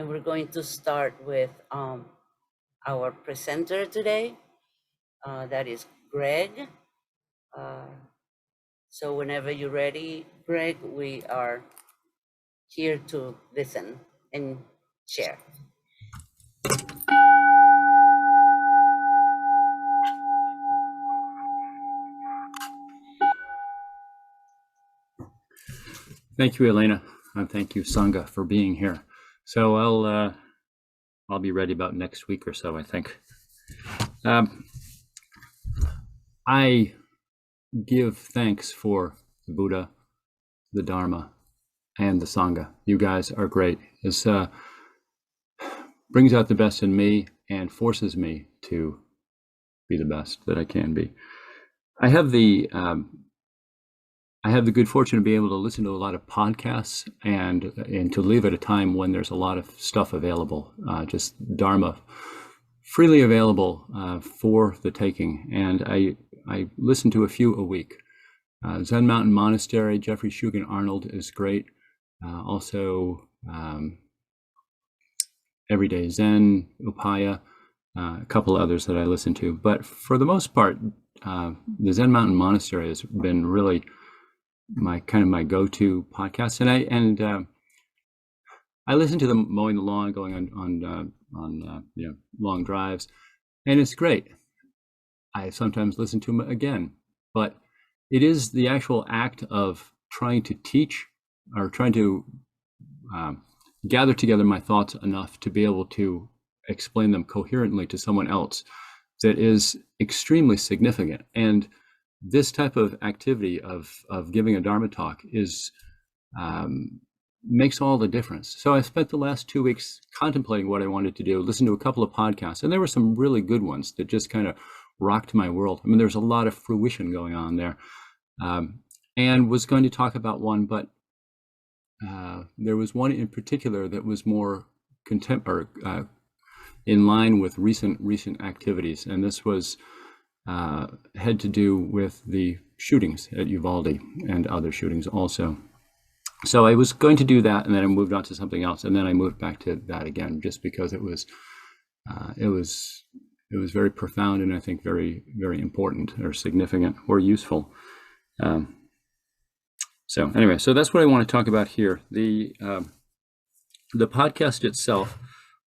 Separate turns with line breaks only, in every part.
and we're going to start with our presenter today. That is Greg. So whenever you're ready, Greg, we are here to listen and share.
Thank you, Elena, and thank you, Sangha, for being here. So I'll be ready about next week or so, I think. I give thanks for the Buddha, the Dharma, and the Sangha. You guys are great. This brings out the best in me and forces me to be the best that I can be. I have the good fortune to be able to listen to a lot of podcasts and to live at a time when there's a lot of stuff available, just Dharma freely available for the taking. And I listen to a few a week. Zen Mountain Monastery, Jeffrey Shugan Arnold is great. Also, Everyday Zen, Upaya, a couple others that I listen to. But for the most part, the Zen Mountain Monastery has been really my go-to podcast, and I listen to them mowing the lawn, going on long drives, and it's great. I sometimes listen to them again, but it is the actual act of trying to teach or trying to gather together my thoughts enough to be able to explain them coherently to someone else that is extremely significant. And this type of activity of giving a Dharma talk is makes all the difference. So I spent the last 2 weeks contemplating what I wanted to do, listen to a couple of podcasts, and there were some really good ones that just kind of rocked my world. I mean, there's a lot of fruition going on there, and was going to talk about one, but there was one in particular that was more in line with recent activities, and this was had to do with the shootings at Uvalde and other shootings also. So I was going to do that, and then I moved on to something else, and then I moved back to that again, just because it was very profound, and I think very, very important or significant or useful. So anyway, so that's what I want to talk about here. The podcast itself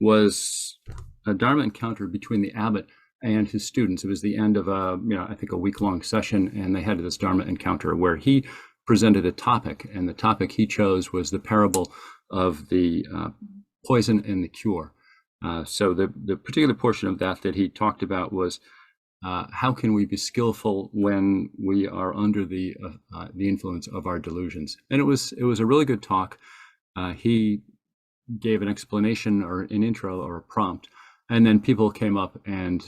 was a Dharma encounter between the abbot and his students. It was the end of I think a week-long session, and they had this Dharma encounter where he presented a topic, and the topic he chose was the parable of the poison and the cure. So the particular portion of that he talked about was how can we be skillful when we are under the influence of our delusions? And it was a really good talk. He gave an explanation or an intro or a prompt, and then people came up and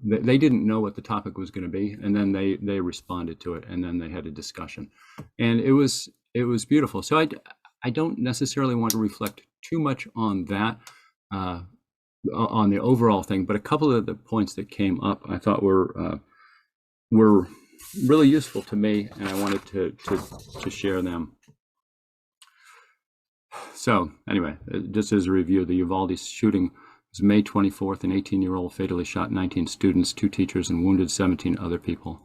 they didn't know what the topic was going to be, and then they responded to it, and then they had a discussion, and it was beautiful. So I don't necessarily want to reflect too much on that, on the overall thing, but a couple of the points that came up I thought were really useful to me, and I wanted to share them. So anyway, just as a review, the Uvalde shooting was May 24th. An 18-year-old fatally shot 19 students, 2 teachers, and wounded 17 other people.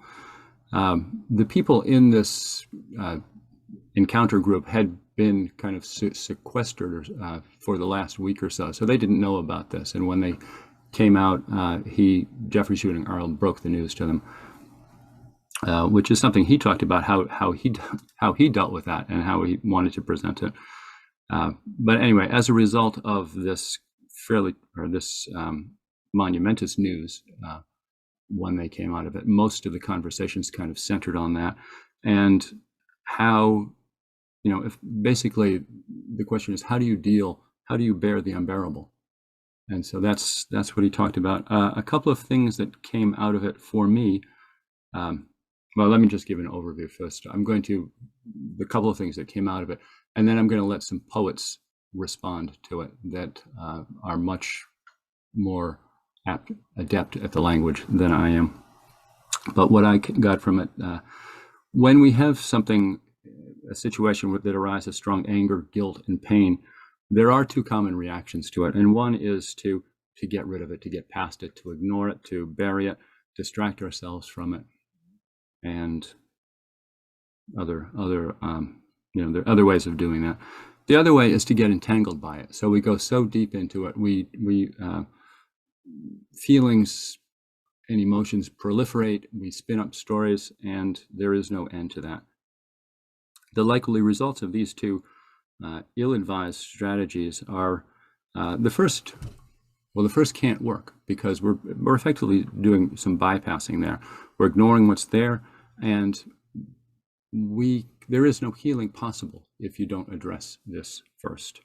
The people in this encounter group had been kind of sequestered for the last week or so, so they didn't know about this. And when they came out, Jeffrey Shooting Arnold broke the news to them, which is something he talked about how he dealt with that and how he wanted to present it. But anyway, as a result of this monumentous news, when they came out of it, most of the conversations kind of centered on that, and how, if basically the question is, how do you bear the unbearable? And so that's what he talked about. A couple of things that came out of it for me. Well, let me just give an overview first. The couple of things that came out of it, and then I'm going to let some poets respond to it that are much more adept at the language than I am. But what I got from it, when we have a situation that arises strong anger, guilt, and pain, There are two common reactions to it, and one is to get rid of it, to get past it, to ignore it, to bury it, distract ourselves from it, and other there are other ways of doing that. The other way is to get entangled by it. So we go so deep into it, we feelings and emotions proliferate, we spin up stories, and there is no end to that. The likely results of these two ill-advised strategies are the first can't work, because we're effectively doing some bypassing there. We're ignoring what's there, and there is no healing possible if you don't address this first,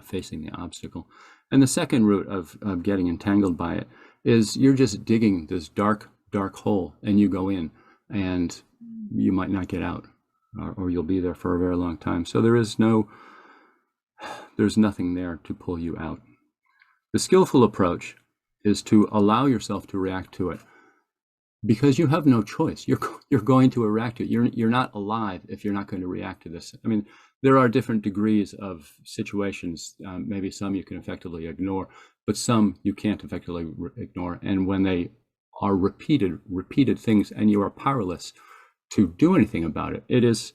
facing the obstacle. And the second route of getting entangled by it is you're just digging this dark hole, and you go in, and you might not get out, or you'll be there for a very long time. So there's nothing there to pull you out. The skillful approach is to allow yourself to react to it, because you have no choice. You're going to react to it. You're not alive if you're not going to react to this. I mean, there are different degrees of situations. Maybe some you can effectively ignore, but some you can't effectively ignore. And when they are repeated things, and you are powerless to do anything about it, it is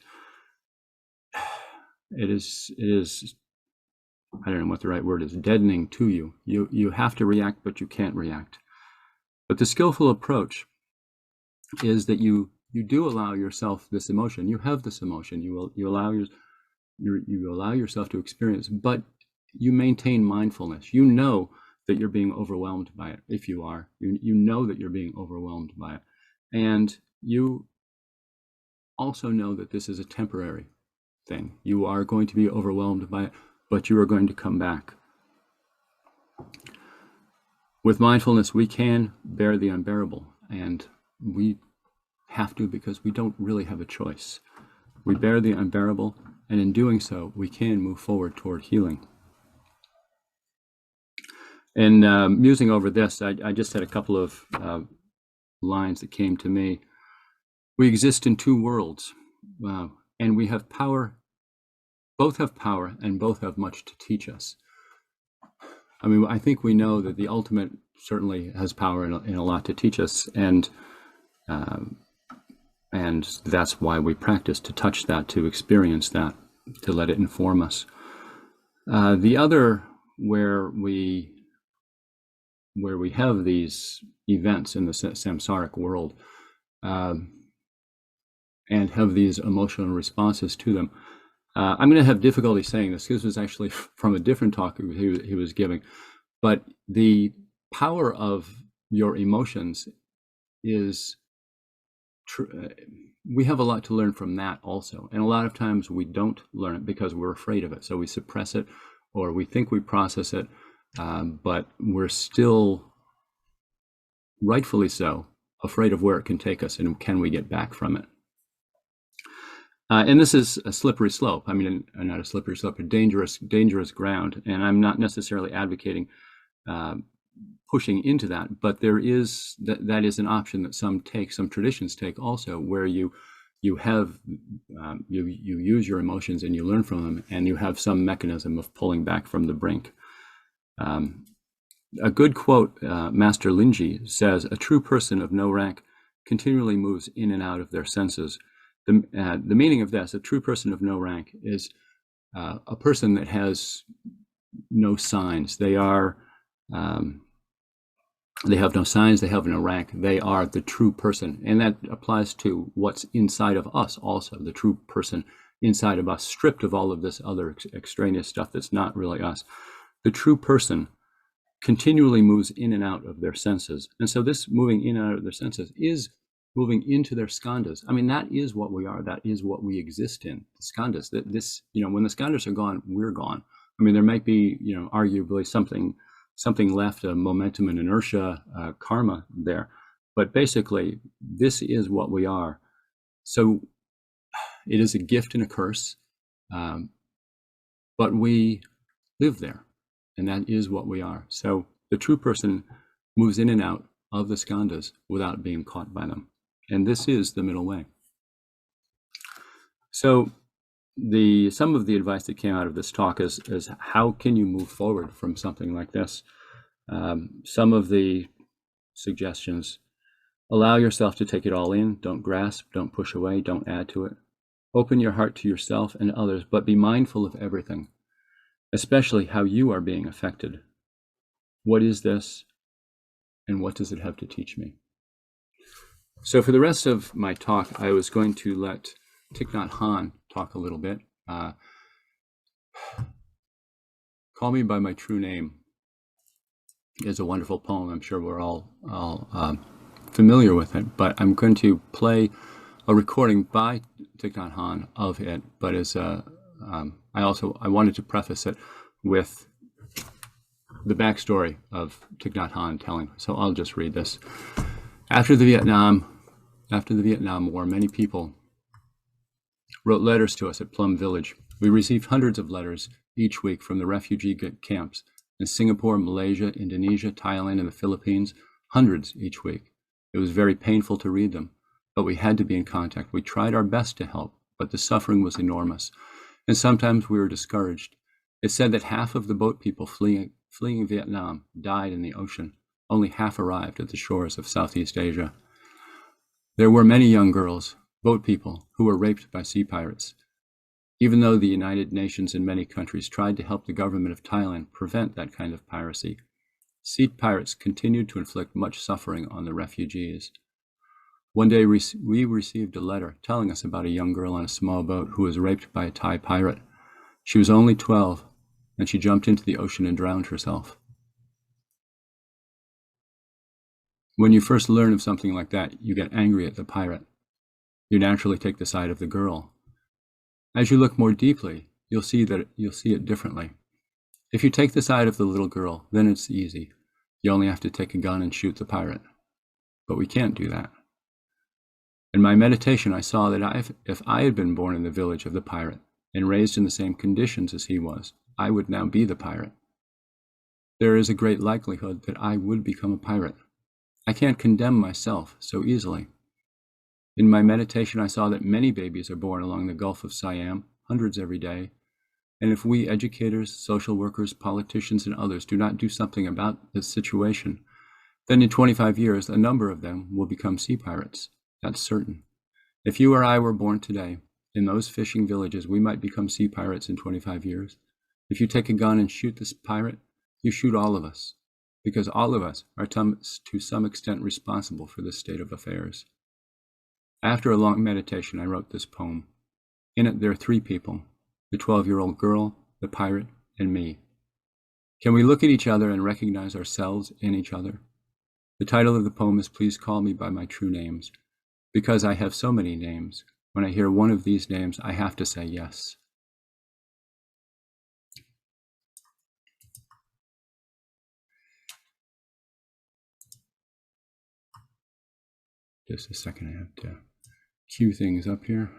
I don't know what the right word is, deadening to you. You have to react, but you can't react. But the skillful approach is that you do allow yourself this emotion. You have this emotion. You allow yourself to experience, but you maintain mindfulness. You know that you're being overwhelmed by it. If you are, you know that you're being overwhelmed by it, and you also know that this is a temporary thing. You are going to be overwhelmed by it, but you are going to come back. With mindfulness, we can bear the unbearable, and we have to, because we don't really have a choice. We bear the unbearable, and in doing so, we can move forward toward healing. And musing over this, I just had a couple of lines that came to me. We exist in two worlds, and we have power. Both have power, and both have much to teach us. I mean, I think we know that the ultimate certainly has power in a lot to teach us, and that's why we practice, to touch that, to experience that, to let it inform us. The other, where we have these events in the samsaric world, and have these emotional responses to them. I'm going to have difficulty saying this. This was actually from a different talk he was giving, but the power of your emotions is we have a lot to learn from that also. And a lot of times we don't learn it because we're afraid of it. So we suppress it, or we think we process it, but we're still, rightfully so, afraid of where it can take us, and can we get back from it. And this is a slippery slope. I mean, not a slippery slope, a dangerous ground. And I'm not necessarily advocating pushing into that, but there is that is an option that some traditions take also, where you have you use your emotions and you learn from them, and you have some mechanism of pulling back from the brink. A good quote, Master Linji says, "A true person of no rank continually moves in and out of their senses." The meaning of this, a true person of no rank, is a person that has no signs. They are, they have no signs, they have no rank. They are the true person. And that applies to what's inside of us also, the true person inside of us, stripped of all of this other extraneous stuff that's not really us. The true person continually moves in and out of their senses. And so this moving in and out of their senses is moving into their skandhas. I mean, that is what we are. That is what we exist in, the skandhas. That this, when the skandhas are gone, we're gone. I mean, there might be, arguably something left, a momentum and inertia, karma there. But basically, this is what we are. So it is a gift and a curse, but we live there, and that is what we are. So the true person moves in and out of the skandhas without being caught by them. And this is the middle way. So some of the advice that came out of this talk is how can you move forward from something like this? Some of the suggestions: allow yourself to take it all in. Don't grasp, don't push away, don't add to it. Open your heart to yourself and others, but be mindful of everything, especially how you are being affected. What is this, and what does it have to teach me? So for the rest of my talk, I was going to let Thich Nhat Hanh talk a little bit. Call Me by My True Name is a wonderful poem. I'm sure we're all familiar with it, but I'm going to play a recording by Thich Nhat Hanh of it, but as I wanted to preface it with the backstory of Thich Nhat Hanh telling. So I'll just read this. After the Vietnam War, many people wrote letters to us at Plum Village. We received hundreds of letters each week from the refugee camps in Singapore, Malaysia, Indonesia, Thailand, and the Philippines, hundreds each week. It was very painful to read them, but we had to be in contact. We tried our best to help, but the suffering was enormous, and sometimes we were discouraged. It said that half of the boat people fleeing Vietnam died in the ocean. Only half arrived at the shores of Southeast Asia. There were many young girls, boat people, who were raped by sea pirates. Even though the United Nations and many countries tried to help the government of Thailand prevent that kind of piracy, sea pirates continued to inflict much suffering on the refugees. One day we received a letter telling us about a young girl on a small boat who was raped by a Thai pirate. She was only 12, and she jumped into the ocean and drowned herself. When you first learn of something like that, you get angry at the pirate. You naturally take the side of the girl. As you look more deeply, you'll see it differently. If you take the side of the little girl, then it's easy. You only have to take a gun and shoot the pirate. But we can't do that. In my meditation, I saw that if I had been born in the village of the pirate and raised in the same conditions as he was, I would now be the pirate. There is a great likelihood that I would become a pirate. I can't condemn myself so easily. In my meditation, I saw that many babies are born along the Gulf of Siam, hundreds every day. And if we educators, social workers, politicians, and others do not do something about this situation, then in 25 years, a number of them will become sea pirates. That's certain. If you or I were born today, in those fishing villages, we might become sea pirates in 25 years. If you take a gun and shoot this pirate, you shoot all of us, because all of us are to some extent responsible for this state of affairs. After a long meditation, I wrote this poem. In it, there are three people: the 12-year-old girl, the pirate, and me. Can we look at each other and recognize ourselves in each other? The title of the poem is Please Call Me by My True Names. Because I have so many names, when I hear one of these names, I have to say yes. Just a second, I have to cue things up here.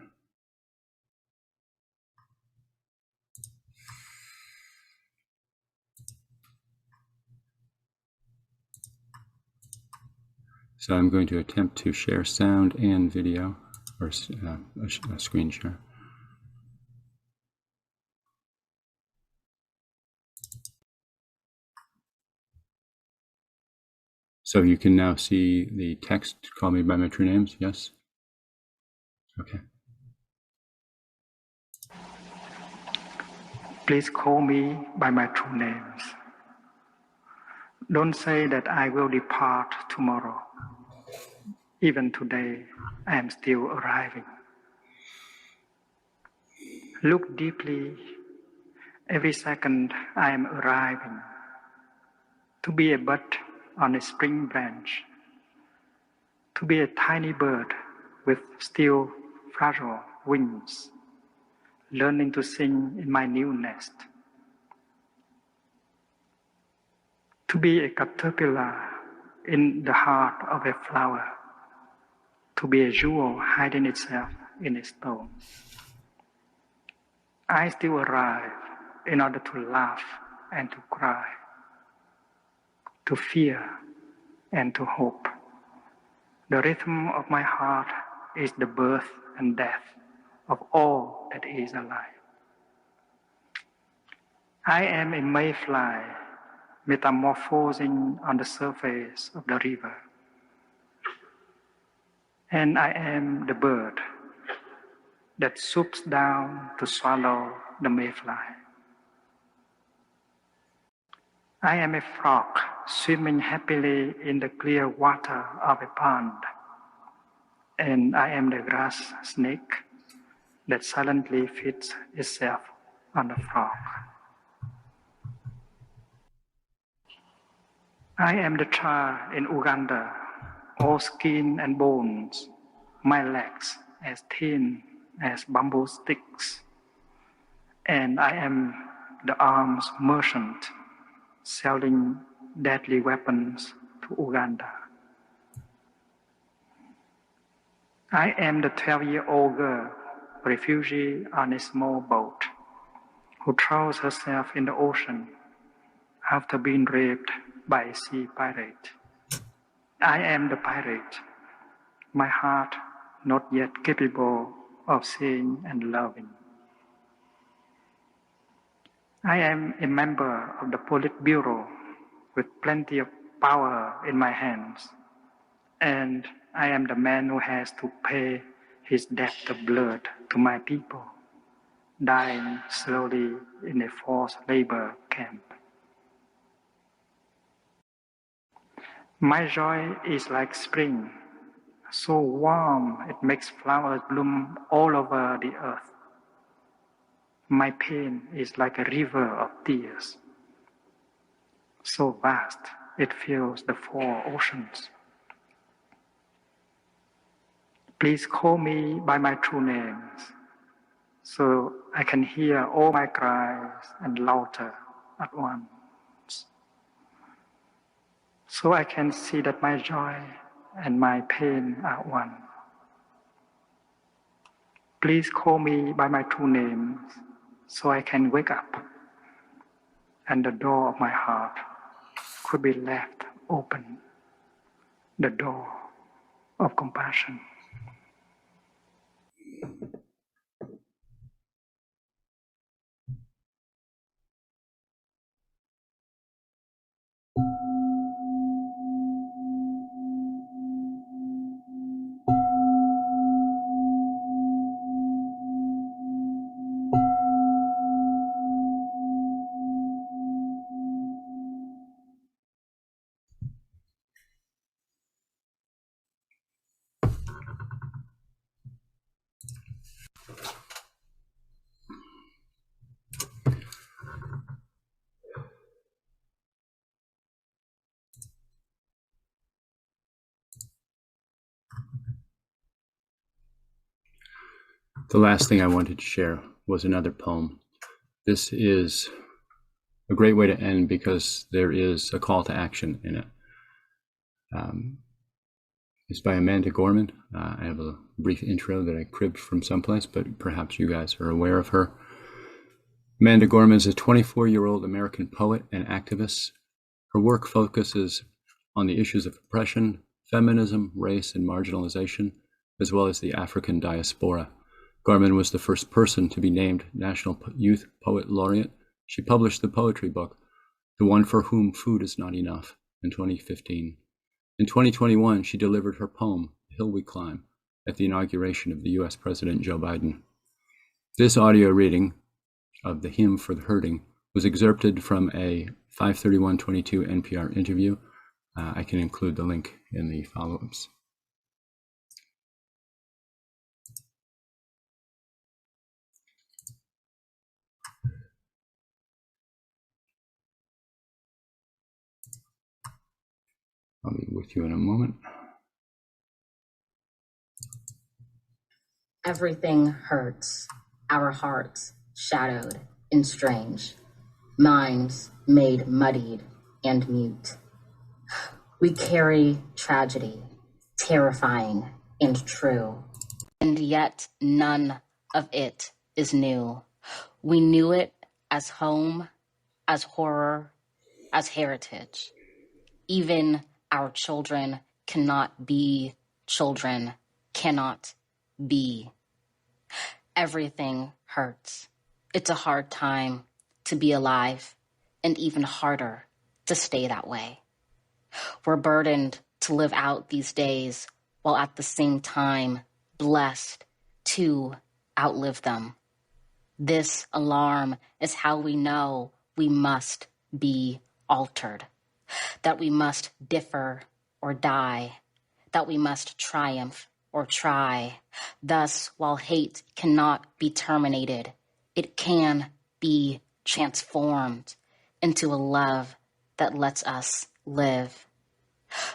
So I'm going to attempt to share sound and video, or a screen share. So you can now see the text, Call Me by My True Names, yes? Okay.
Please call me by my true names. Don't say that I will depart tomorrow. Even today, I am still arriving. Look deeply. Every second, I am arriving. To be a bud on a spring branch. To be a tiny bird with still fragile wings, learning to sing in my new nest. To be a caterpillar in the heart of a flower. To be a jewel hiding itself in a stone. I still arrive in order to laugh and to cry, to fear and to hope. The rhythm of my heart is the birth and death of all that is alive. I am a mayfly metamorphosing on the surface of the river. And I am the bird that swoops down to swallow the mayfly. I am a frog swimming happily in the clear water of a pond. And I am the grass snake that silently feeds itself on the frog. I am the child in Uganda, all skin and bones, my legs as thin as bamboo sticks. And I am the arms merchant selling deadly weapons to Uganda. I am the 12-year-old girl, refugee on a small boat, who throws herself in the ocean after being raped by a sea pirate. I am the pirate, my heart not yet capable of seeing and loving. I am a member of the Politburo with plenty of power in my hands, and I am the man who has to pay his debt of blood to my people, dying slowly in a forced labor camp. My joy is like spring, so warm it makes flowers bloom all over the earth. My pain is like a river of tears, so vast it fills the 4 oceans. Please call me by my true names, so I can hear all my cries and laughter at once. So I can see that my joy and my pain are one. Please call me by my true names, so I can wake up, and the door of my heart could be left open, the door of compassion.
The last thing I wanted to share was another poem. This is a great way to end because there is a call to action in it. It's by Amanda Gorman. I have a brief intro that I cribbed from someplace, but perhaps you guys are aware of her. Amanda Gorman is a 24-year-old American poet and activist. Her work focuses on the issues of oppression, feminism, race, and marginalization, as well as the African diaspora. Gorman was the first person to be named National Youth Poet Laureate. She published the poetry book, The One for Whom Food Is Not Enough, in 2015. In 2021, she delivered her poem, The Hill We Climb, at the inauguration of the US President Joe Biden. This audio reading of The Hymn for the Hurting was excerpted from a 5/31/22 NPR interview. I can include the link in the follow-ups. I'll be with you in a moment.
Everything hurts, our hearts shadowed and strange, minds made muddied and mute. We carry tragedy, terrifying and true, and yet none of it is new. We knew it as home, as horror, as heritage. Even our children cannot be children, cannot be. everything hurts. It's a hard time to be alive, and even harder to stay that way. We're burdened to live out these days while at the same time blessed to outlive them. This alarm is how we know we must be altered, that we must differ or die, that we must triumph or try. Thus, while hate cannot be terminated, it can be transformed into a love that lets us live.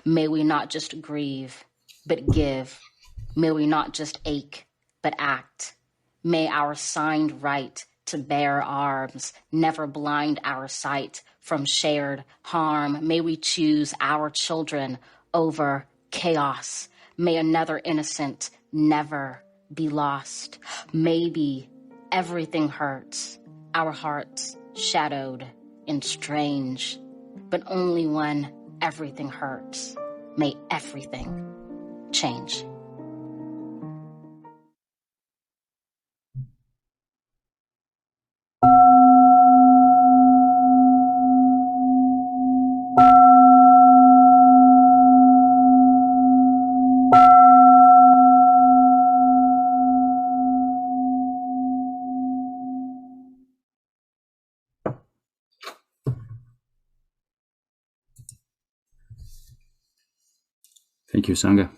May we not just grieve, but give. May we not just ache, but act. May our signed right to bear arms never blind our sight from shared harm. May we choose our children over chaos. May another innocent never be lost. Maybe everything hurts, our hearts shadowed and strange, but only when everything hurts, may everything change.
Thank you, Sangha.